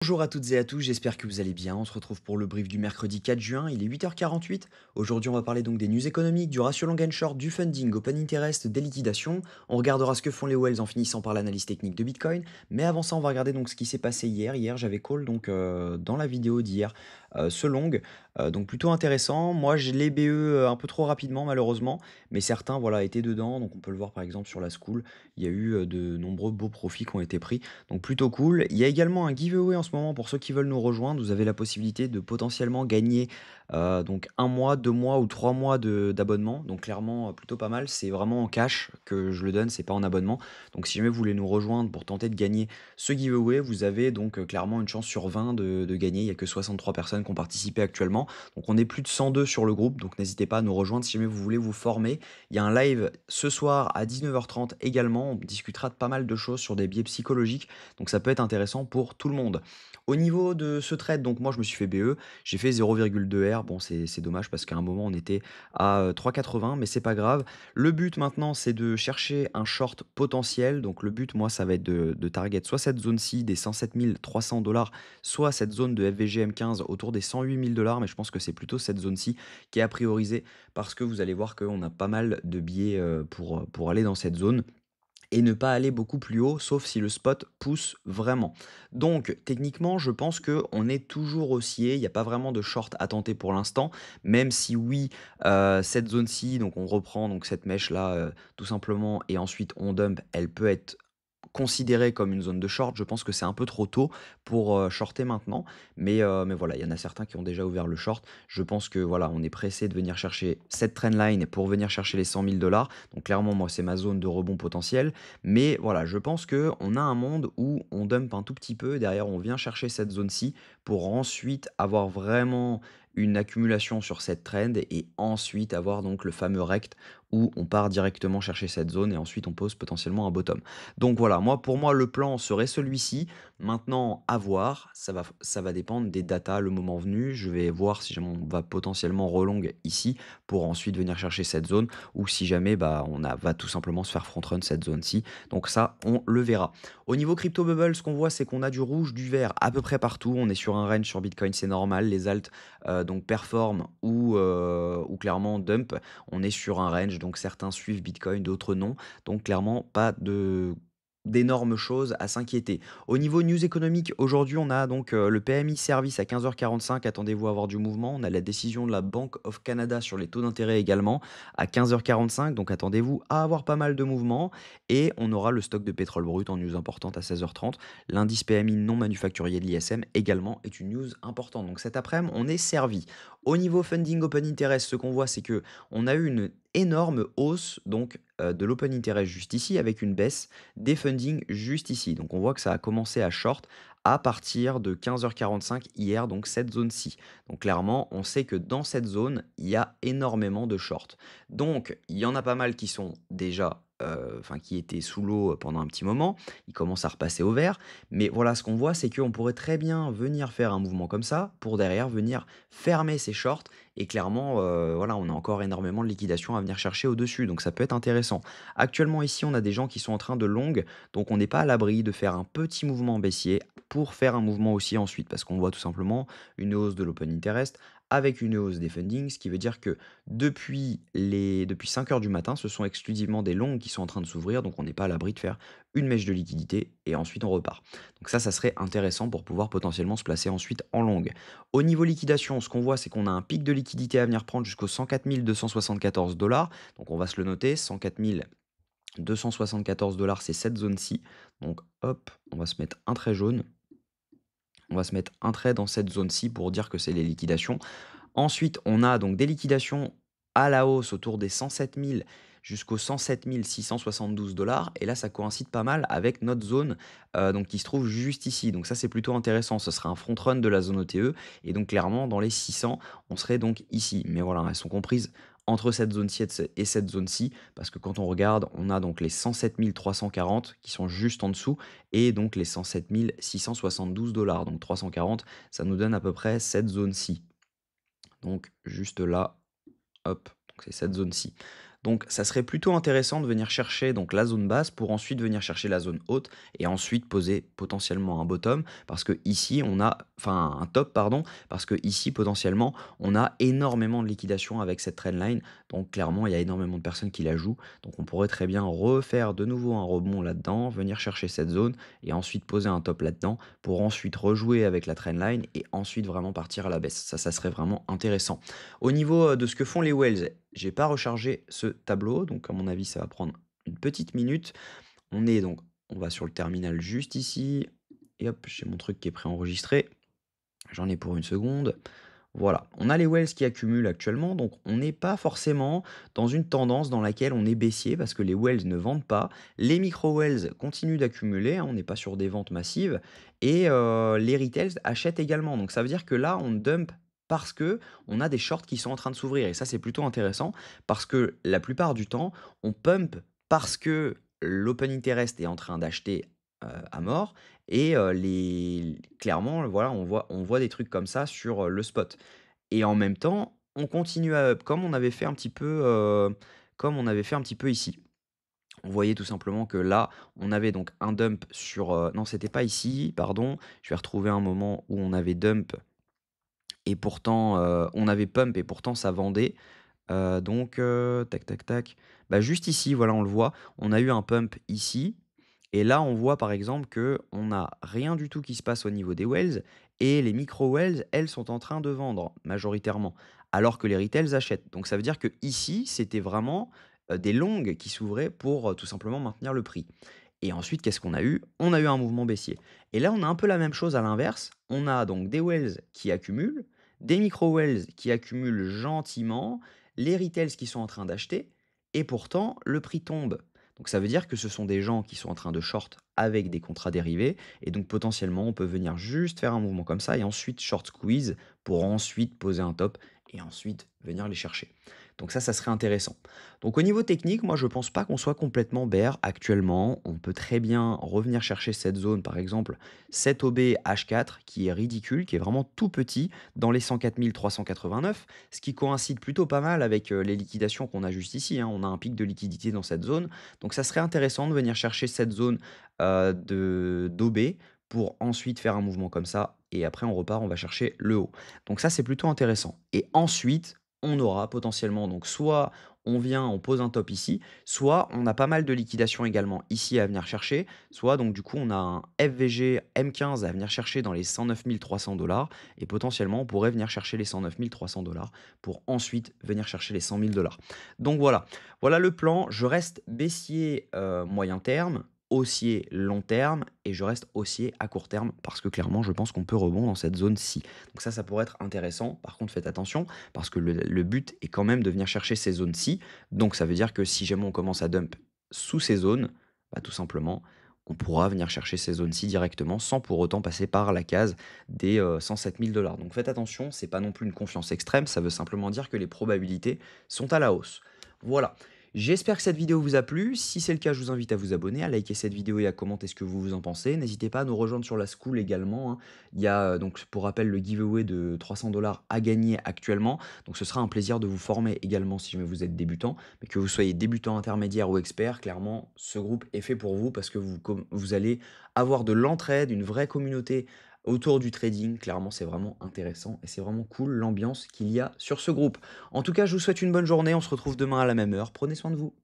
Bonjour à toutes et à tous, j'espère que vous allez bien. On se retrouve pour le brief du mercredi 4 juin, il est 8h48. Aujourd'hui, on va parler donc des news économiques, du ratio long and short, du funding, open interest, des liquidations. On regardera ce que font les whales en finissant par l'analyse technique de Bitcoin. Mais avant ça, on va regarder donc ce qui s'est passé hier. Hier, j'avais call donc dans la vidéo d'hier ce long, donc plutôt intéressant. Moi, je l'ai BE un peu trop rapidement malheureusement, mais certains voilà étaient dedans. Donc on peut le voir par exemple sur la school, il y a eu de nombreux beaux profits qui ont été pris. Donc plutôt cool. Il y a également un giveaway en ce moment pour ceux qui veulent nous rejoindre. Vous avez la possibilité de potentiellement gagner donc un mois, 2 mois ou 3 mois d'abonnement. Donc clairement plutôt pas mal. C'est vraiment en cash que je le donne, c'est pas en abonnement. Donc si jamais vous voulez nous rejoindre pour tenter de gagner ce giveaway, vous avez donc clairement une chance sur 20 de gagner. Il n'y a que 63 personnes qui ont participé actuellement. Donc on est plus de 102 sur le groupe. Donc n'hésitez pas à nous rejoindre si jamais vous voulez vous former. Il y a un live ce soir à 19h30 également. On discutera de pas mal de choses sur des biais psychologiques, donc ça peut être intéressant pour tout le monde. Au niveau de ce trade, donc moi je me suis fait BE, j'ai fait 0,2 R. Bon, c'est dommage parce qu'à un moment on était à 3,80, mais c'est pas grave. Le but maintenant, c'est de chercher un short potentiel. Donc le but, moi, ça va être de target soit cette zone-ci des 107 300 $, soit cette zone de FVGM 15 autour des 108 000 $. Mais je pense que c'est plutôt cette zone-ci qui est à prioriser parce que vous allez voir qu'on a pas mal de biais pour aller dans cette zone et ne pas aller beaucoup plus haut, sauf si le spot pousse vraiment. Donc, techniquement, je pense que on est toujours haussier. Il n'y a pas vraiment de short à tenter pour l'instant, même si oui, cette zone-ci, donc on reprend donc cette mèche-là, tout simplement, et ensuite on dump, elle peut être considérée comme une zone de short. Je pense que c'est un peu trop tôt pour shorter maintenant, mais voilà, il y en a certains qui ont déjà ouvert le short. Je pense que voilà, on est pressé de venir chercher cette trendline pour venir chercher les 100 000 $. Donc clairement, moi, c'est ma zone de rebond potentiel. Mais voilà, je pense que on a un monde où on dump un tout petit peu, derrière on vient chercher cette zone-ci pour ensuite avoir vraiment une accumulation sur cette trend et ensuite avoir donc le fameux rect où on part directement chercher cette zone et ensuite on pose potentiellement un bottom. Donc voilà, moi pour moi le plan serait celui-ci. Maintenant à voir, ça va dépendre des datas le moment venu. Je vais voir si jamais on va potentiellement relong ici pour ensuite venir chercher cette zone ou si jamais bah, va tout simplement se faire front run cette zone-ci. Donc ça, on le verra. Au niveau crypto bubble, ce qu'on voit, c'est qu'on a du rouge, du vert à peu près partout. On est sur un range sur Bitcoin, c'est normal. Les alts donc performent ou clairement dump. On est sur un range, donc certains suivent Bitcoin, d'autres non. Donc clairement, pas d'énormes choses à s'inquiéter. Au niveau news économique, aujourd'hui, on a donc le PMI service à 15h45. Attendez-vous à avoir du mouvement. On a la décision de la Bank of Canada sur les taux d'intérêt également à 15h45. Donc attendez-vous à avoir pas mal de mouvements. Et on aura le stock de pétrole brut en news importante à 16h30. L'indice PMI non manufacturier de l'ISM également est une news importante. Donc cet après-midi, on est servi. Au niveau funding open interest, ce qu'on voit, c'est que on a eu une énorme hausse donc de l'open interest juste ici avec une baisse des fundings juste ici. Donc on voit que ça a commencé à short à partir de 15h45 hier, donc cette zone-ci. Donc clairement, on sait que dans cette zone, il y a énormément de shorts. Donc il y en a pas mal qui sont déjà, enfin qui étaient sous l'eau pendant un petit moment, ils commencent à repasser au vert. Mais voilà, ce qu'on voit, c'est qu'on pourrait très bien venir faire un mouvement comme ça pour derrière venir fermer ces shorts. Et clairement, voilà, on a encore énormément de liquidations à venir chercher au-dessus. Donc ça peut être intéressant. Actuellement, ici, on a des gens qui sont en train de long, donc on n'est pas à l'abri de faire un petit mouvement baissier pour faire un mouvement haussier ensuite, parce qu'on voit tout simplement une hausse de l'open interest avec une hausse des fundings, ce qui veut dire que depuis 5 heures du matin, ce sont exclusivement des longs qui sont en train de s'ouvrir, donc on n'est pas à l'abri de faire une mèche de liquidité et ensuite on repart. Donc ça serait intéressant pour pouvoir potentiellement se placer ensuite en long. Au niveau liquidation, ce qu'on voit, c'est qu'on a un pic de liquidité à venir prendre jusqu'aux 104 274 $. Donc on va se le noter, 104 274 $, c'est cette zone-ci. Donc hop, on va se mettre un trait jaune. On va se mettre un trait dans cette zone-ci pour dire que c'est les liquidations. Ensuite, on a donc des liquidations à la hausse autour des 107 000 jusqu'aux 107 672 $. Et là, ça coïncide pas mal avec notre zone donc qui se trouve juste ici. Donc ça, c'est plutôt intéressant. Ce serait un front run de la zone OTE. Et donc clairement, dans les 600, on serait donc ici. Mais voilà, elles sont comprises entre cette zone-ci et cette zone-ci. Parce que quand on regarde, on a donc les 107 340 qui sont juste en dessous. Et donc les 107 672 $. Donc 340, ça nous donne à peu près cette zone-ci. Donc juste là, hop, donc c'est cette zone-ci. Donc ça serait plutôt intéressant de venir chercher donc la zone basse pour ensuite venir chercher la zone haute et ensuite poser potentiellement un bottom parce que ici on a enfin un top pardon, parce que ici potentiellement on a énormément de liquidation avec cette trendline. Donc clairement, il y a énormément de personnes qui la jouent. Donc on pourrait très bien refaire de nouveau un rebond là-dedans, venir chercher cette zone et ensuite poser un top là-dedans pour ensuite rejouer avec la trendline et ensuite vraiment partir à la baisse. Ça serait vraiment intéressant. Au niveau, de ce que font les whales, j'ai pas rechargé ce tableau, donc à mon avis, ça va prendre une petite minute. On va sur le terminal juste ici et hop, j'ai mon truc qui est préenregistré. J'en ai pour une seconde. Voilà, on a les wells qui accumulent actuellement, donc on n'est pas forcément dans une tendance dans laquelle on est baissier parce que les wells ne vendent pas. Les micro-wells continuent d'accumuler, hein, on n'est pas sur des ventes massives. Et les retails achètent également. Donc ça veut dire que là, on dump parce que on a des shorts qui sont en train de s'ouvrir. Et ça, c'est plutôt intéressant parce que la plupart du temps, on pump parce que l'open interest est en train d'acheter à mort et les clairement, voilà, on voit des trucs comme ça sur, le spot et en même temps, on continue à up comme on avait fait un petit peu ici. On voyait tout simplement que là, on avait donc un dump sur, non, c'était pas ici, pardon. Je vais retrouver un moment où on avait dump et pourtant, on avait pump et pourtant ça vendait. Tac, tac, tac. Bah, juste ici, voilà, on le voit. On a eu un pump ici. Et là, on voit par exemple que on n'a rien du tout qui se passe au niveau des wells. Et les micro-wells, elles, sont en train de vendre majoritairement. Alors que les retails achètent. Donc ça veut dire que ici, c'était vraiment des longues qui s'ouvraient pour tout simplement maintenir le prix. Et ensuite, qu'est-ce qu'on a eu? On a eu un mouvement baissier. Et là, on a un peu la même chose à l'inverse. On a donc des wells qui accumulent, des micro-wells qui accumulent gentiment, les retails qui sont en train d'acheter, et pourtant, le prix tombe. Donc ça veut dire que ce sont des gens qui sont en train de short avec des contrats dérivés, et donc potentiellement, on peut venir juste faire un mouvement comme ça, et ensuite short squeeze, pour ensuite poser un top, et ensuite venir les chercher. Donc ça serait intéressant. Donc au niveau technique, moi je pense pas qu'on soit complètement bear actuellement. On peut très bien revenir chercher cette zone, par exemple, cet OB H4 qui est ridicule, qui est vraiment tout petit dans les 104 389, ce qui coïncide plutôt pas mal avec les liquidations qu'on a juste ici, hein. On a un pic de liquidité dans cette zone. Donc ça serait intéressant de venir chercher cette zone d'OB pour ensuite faire un mouvement comme ça. Et après, on repart, on va chercher le haut. Donc ça, c'est plutôt intéressant. Et ensuite, on aura potentiellement, donc soit on vient, on pose un top ici, soit on a pas mal de liquidations également ici à venir chercher, soit donc du coup on a un FVG M15 à venir chercher dans les 109 300 dollars et potentiellement on pourrait venir chercher les 109 300 dollars pour ensuite venir chercher les 100 000 dollars. Donc voilà, voilà le plan. Je reste baissier moyen terme, haussier long terme et je reste haussier à court terme parce que clairement je pense qu'on peut rebondir dans cette zone-ci. Donc ça pourrait être intéressant. Par contre, faites attention parce que le but est quand même de venir chercher ces zones-ci. Donc ça veut dire que si jamais on commence à dump sous ces zones, bah, tout simplement, on pourra venir chercher ces zones-ci directement sans pour autant passer par la case des 107 000 dollars. Donc faites attention, c'est pas non plus une confiance extrême, ça veut simplement dire que les probabilités sont à la hausse. Voilà. J'espère que cette vidéo vous a plu. Si c'est le cas, je vous invite à vous abonner, à liker cette vidéo et à commenter ce que vous en pensez. N'hésitez pas à nous rejoindre sur la School également, hein. Il y a donc pour rappel le giveaway de 300 dollars à gagner actuellement. Donc ce sera un plaisir de vous former également si jamais vous êtes débutant. Mais que vous soyez débutant, intermédiaire ou expert, clairement ce groupe est fait pour vous parce que vous allez avoir de l'entraide, une vraie communauté autour du trading. Clairement c'est vraiment intéressant et c'est vraiment cool l'ambiance qu'il y a sur ce groupe. En tout cas, je vous souhaite une bonne journée. On se retrouve demain à la même heure. Prenez soin de vous.